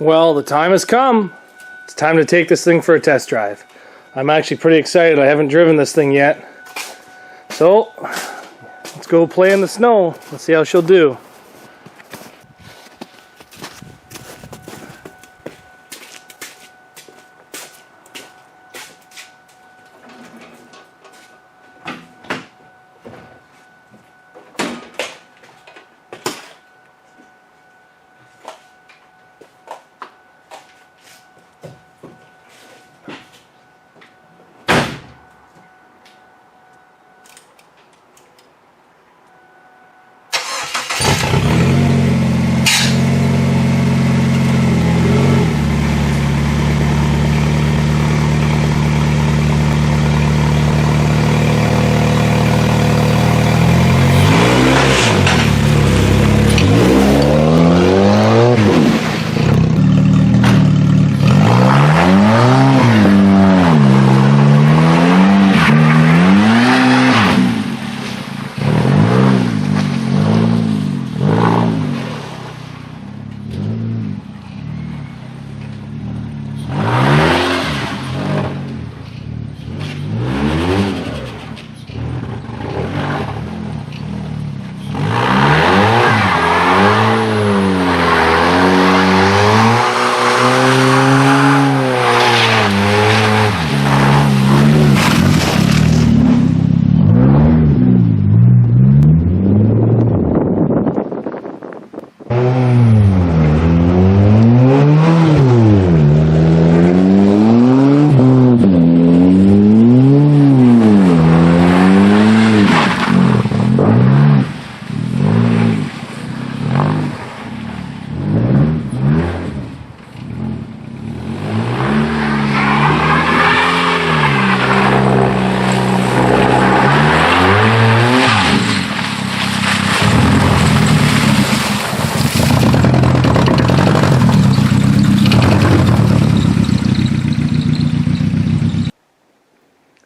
Well, the time has come. It's time to take this thing for a test drive. I'm actually pretty excited. I haven't driven this thing yet. So, let's go play in the snow. Let's see how she'll do.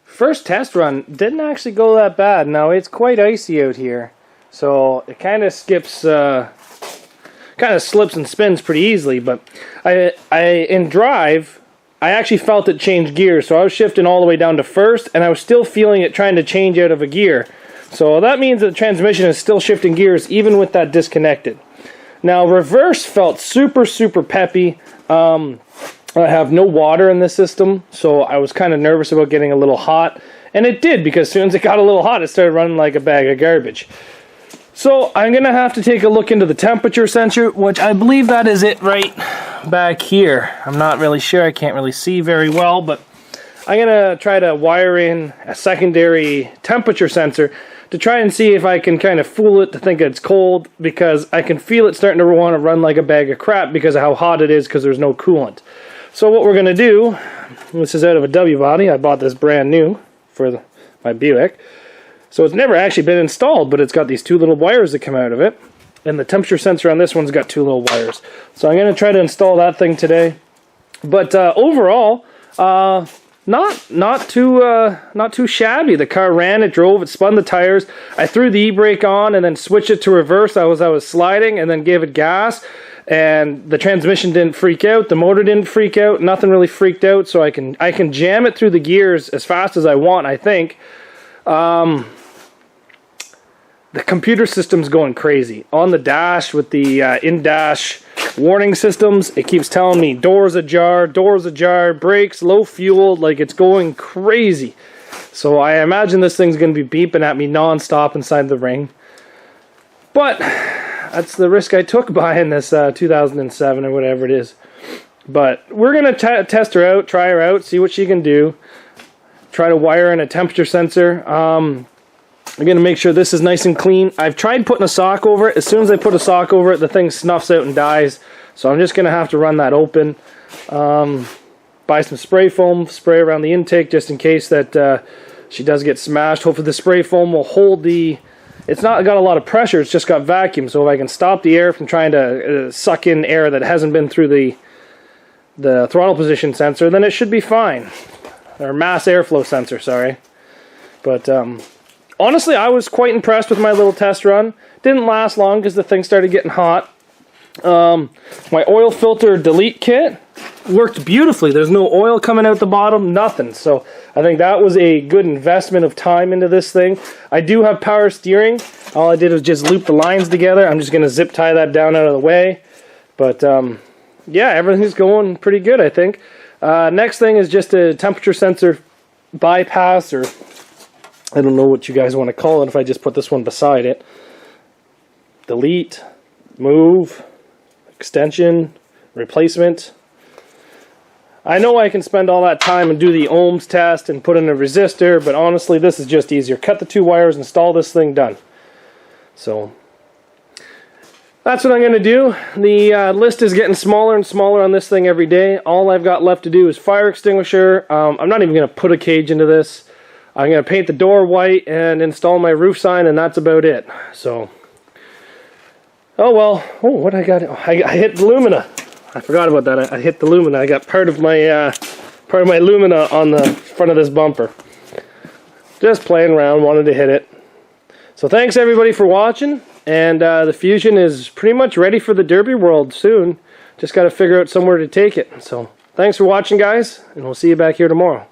First test run didn't actually go that bad. Now it's quite icy out here, so it kind of skips, kind of slips and spins pretty easily. But in drive, I actually felt it change gears, so I was shifting all the way down to first, and I was still feeling it trying to change out of a gear. So that means that the transmission is still shifting gears even with that disconnected. Now reverse felt super peppy. I have no water in this system, so I was kind of nervous about getting a little hot. And it did, because as soon as it got a little hot, it started running like a bag of garbage. So I'm going to have to take a look into the temperature sensor, which I believe that is it right back here. I'm not really sure. I can't really see very well, but I'm going to try to wire in a secondary temperature sensor to try and see if I can kind of fool it to think it's cold, because I can feel it starting to want to run like a bag of crap because of how hot it is, because there's no coolant. So what we're going to do, this is out of a W body. I bought this brand new for my Buick. So it's never actually been installed, but it's got these two little wires that come out of it. And the temperature sensor on this one's got two little wires. So I'm going to try to install that thing today. But overall, not too shabby. The car ran, it drove, it spun the tires. I threw the e-brake on and then switched it to reverse. I was sliding and then gave it gas. And the transmission didn't freak out, the motor didn't freak out, nothing really freaked out, so I can jam it through the gears as fast as I want, I think. The computer system's going crazy. On the dash with the in-dash warning systems, it keeps telling me doors ajar, brakes, low fuel, like it's going crazy. So I imagine this thing's going to be beeping at me non-stop inside the ring. But that's the risk I took buying this 2007 or whatever it is. But we're going to test her out, try her out, see what she can do. Try to wire in a temperature sensor. I'm going to make sure this is nice and clean. I've tried putting a sock over it. As soon as I put a sock over it, the thing snuffs out and dies. So I'm just going to have to run that open. Buy some spray foam, spray around the intake just in case that she does get smashed. Hopefully the spray foam will hold the... It's not got a lot of pressure, it's just got vacuum, so if I can stop the air from trying to suck in air that hasn't been through the throttle position sensor, then it should be fine. Or mass airflow sensor, sorry. But honestly, I was quite impressed with my little test run. Didn't last long because the thing started getting hot. My oil filter delete kit worked beautifully. There's no oil coming out the bottom, nothing. So I think that was a good investment of time into this thing. I do have power steering. All I did was just loop the lines together. I'm just going to zip tie that down out of the way. But yeah, everything's going pretty good, I think. Next thing is just a temperature sensor bypass, or I don't know what you guys want to call it if I just put this one beside it. Delete, move, extension, replacement. I know I can spend all that time and do the ohms test and put in a resistor, but honestly this is just easier. Cut the 2 wires, install this thing, done. So that's what I'm going to do. The list is getting smaller and smaller on this thing every day. All I've got left to do is fire extinguisher. I'm not even going to put a cage into this. I'm going to paint the door white and install my roof sign, and that's about it. So, oh well. Oh, what I got? Oh, I hit the lumina. I forgot about that. I hit the lumina. I got part of my lumina on the front of this bumper. Just playing around, wanted to hit it. So thanks everybody for watching. And the Fusion is pretty much ready for the Derby World soon. Just got to figure out somewhere to take it. So thanks for watching, guys, and we'll see you back here tomorrow.